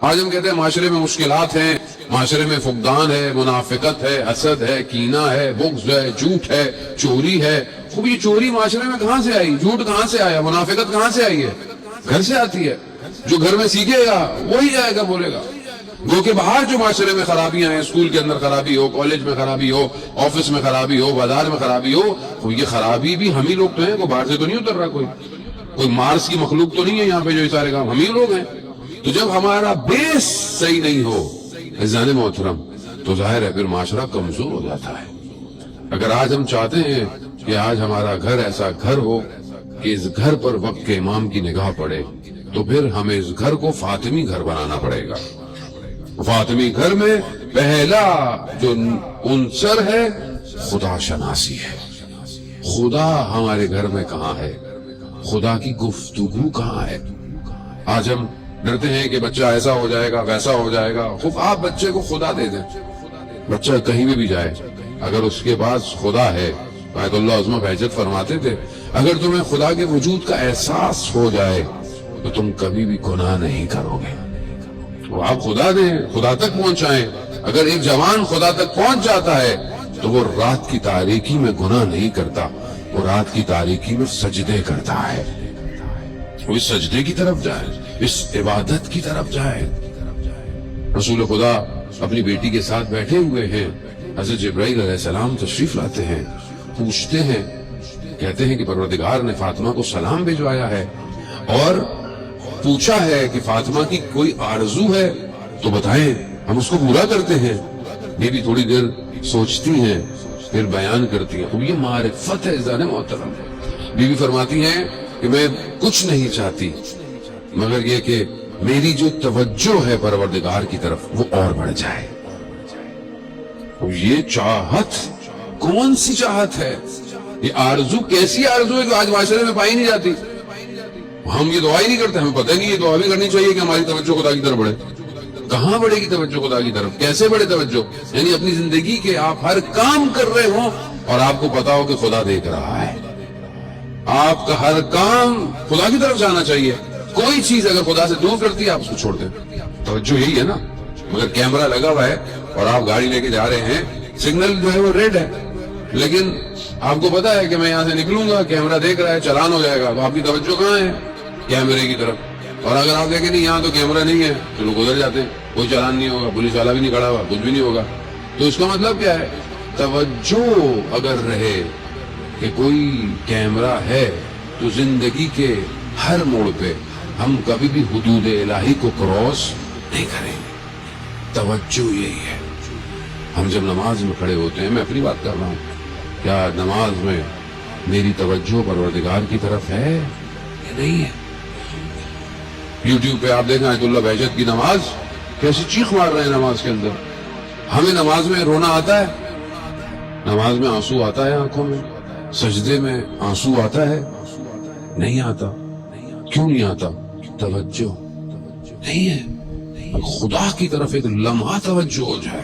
آج ہم کہتے ہیں معاشرے میں مشکلات ہیں، معاشرے میں فقدان ہے، منافقت ہے، حسد ہے، کینہ ہے، بغض ہے، جھوٹ ہے، چوری ہے۔ خوب یہ چوری معاشرے میں کہاں سے آئی؟ جھوٹ کہاں سے آیا؟ منافقت کہاں سے آئی ہے؟ گھر سے آتی ہے۔ جو گھر میں سیکھے گا وہی جائے گا بولے گا۔ گو کہ باہر جو معاشرے میں خرابیاں ہیں، اسکول کے اندر خرابی ہو، کالج میں خرابی ہو، آفس میں خرابی ہو، بازار میں خرابی ہو، تو یہ خرابی بھی ہم ہی لوگ تو ہیں، کوئی باہر سے تو نہیں اتر رہا، کوئی مارس کی مخلوق تو نہیں ہے یہاں پہ جو یہ سارے کام ہم ہی لوگ ہیں۔ تو جب ہمارا بیس صحیح نہیں ہو عزیزان محترم تو ظاہر ہے پھر معاشرہ کمزور ہو جاتا ہے۔ اگر آج ہم چاہتے ہیں کہ آج ہمارا گھر ایسا گھر ہو کہ اس گھر پر وقت کے امام کی نگاہ پڑے، تو پھر ہمیں اس گھر کو فاطمی گھر بنانا پڑے گا۔ فاطمی گھر میں پہلا جو عنصر ہے خدا شناسی ہے۔ خدا ہمارے گھر میں کہاں ہے؟ خدا کی گفتگو کہاں ہے؟ آج ہم ڈرتے ہیں کہ بچہ ایسا ہو جائے گا، ویسا ہو جائے گا۔ خوب آپ بچے کو خدا دے دیں، بچہ کہیں بھی جائے اگر اس کے پاس خدا ہے، آیت اللہ عظمہ بہجت فرماتے تھے اگر تمہیں خدا کے وجود کا احساس ہو جائے تو تم کبھی بھی گناہ نہیں کرو گے۔ وہ آپ خدا دیں، خدا تک پہنچائیں۔ اگر ایک جوان خدا تک پہنچ جاتا ہے تو وہ رات کی تاریکی میں گناہ نہیں کرتا، وہ رات کی تاریکی میں سجدے کرتا ہے۔ وہ اس سجدے کی طرف جائے، اس عبادت کی طرف جائے۔ رسول خدا اپنی بیٹی کے ساتھ بیٹھے ہوئے ہیں، حضرت جبرائیل علیہ السلام تشریف لاتے ہیں، پوچھتے ہیں، کہتے ہیں کہ پروردگار نے فاطمہ کو سلام بھیجوایا ہے اور پوچھا ہے کہ فاطمہ کی کوئی آرزو ہے تو بتائیں، ہم اس کو پورا کرتے ہیں۔ یہ بھی تھوڑی دیر سوچتی ہیں پھر بیان کرتی ہیں۔ یہ معرفت ہے عزیزان محترم۔ بی بی فرماتی ہیں کہ میں کچھ نہیں چاہتی مگر یہ کہ میری جو توجہ ہے پروردگار کی طرف وہ اور بڑھ جائے۔ یہ چاہت کون سی چاہت ہے؟ یہ آرزو کیسی آرزو ہے کہ آج معاشرے میں پائی نہیں جاتی؟ ہم یہ دعا ہی نہیں کرتے، ہمیں پتہ نہیں یہ دعا بھی کرنی چاہیے کہ ہماری توجہ خدا کی طرف بڑھے۔ کہاں بڑھے گی توجہ خدا کی طرف؟ کیسے بڑھے توجہ؟ یعنی اپنی زندگی کے آپ ہر کام کر رہے ہوں اور آپ کو پتا ہو کہ خدا دیکھ رہا ہے۔ آپ کا ہر کام خدا کی طرف جانا چاہیے۔ کوئی چیز اگر خدا سے دور کرتی ہے آپ اس کو چھوڑ دیں۔ توجہ یہی ہے نا۔ مگر کیمرہ لگا ہوا ہے اور آپ گاڑی لے کے جا رہے ہیں، سگنل جو ہے وہ ریڈ ہے لیکن آپ کو پتا ہے کہ میں یہاں سے نکلوں گا، کیمرہ دیکھ رہا ہے، چلان ہو جائے گا، تو آپ کی توجہ کہاں ہے؟ کیمرے کی طرف۔ اور اگر آپ دیکھیں نہیں یہاں تو کیمرہ نہیں ہے تو لوگ ادھر جاتے ہیں، کوئی چلان نہیں ہوگا، پولیس والا بھی نہیں کھڑا ہوا، کچھ بھی نہیں ہوگا۔ تو اس کا مطلب کیا ہے؟ توجہ اگر رہے کہ کوئی کیمرہ ہے تو زندگی کے ہر موڑ پہ ہم کبھی بھی حدود الہی کو کراس نہیں کریں گے۔ توجہ یہی ہے۔ ہم جب نماز میں کھڑے ہوتے ہیں، میں اپنی بات کر رہا ہوں، کیا نماز میں میری توجہ پروردگار کی طرف ہے یا نہیں ہے؟ یوٹیوب پہ آپ دیکھیں آیت اللہ بہجت کی نماز، کیسی چیخ مار رہے ہیں نماز کے اندر۔ ہمیں نماز میں رونا آتا ہے؟ نماز میں آنسو آتا ہے آنکھوں میں؟ سجدے میں آنسو آتا ہے؟ نہیں آتا۔ کیوں نہیں آتا؟ توجہ نہیں ہے۔ خدا کی طرف ایک لمحہ توجہ ہو جائے،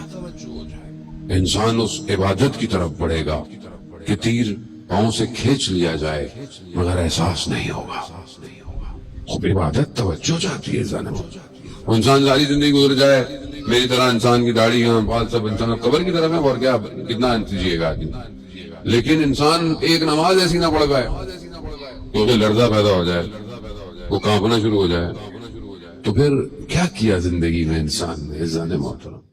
انسان اس عبادت کی طرف بڑھے گا کہ تیر پاؤں سے کھینچ لیا جائے مگر احساس نہیں ہوگا۔ خوب عبادت توجہ چاہتی ہے انسان۔ وہ انسان ساری زندگی گزر جائے میری طرح، انسان کی داڑھی بال سب انسان قبر کی طرف ہے، اور کیا کتنا جیے گا آدمی۔ لیکن انسان ایک نماز ایسی نہ پڑھ پائے تو اسے لرزہ پیدا ہو جائے، وہ کانپنا شروع ہو جائے، تو پھر کیا کیا زندگی میں انسان نے عزیزان محترم؟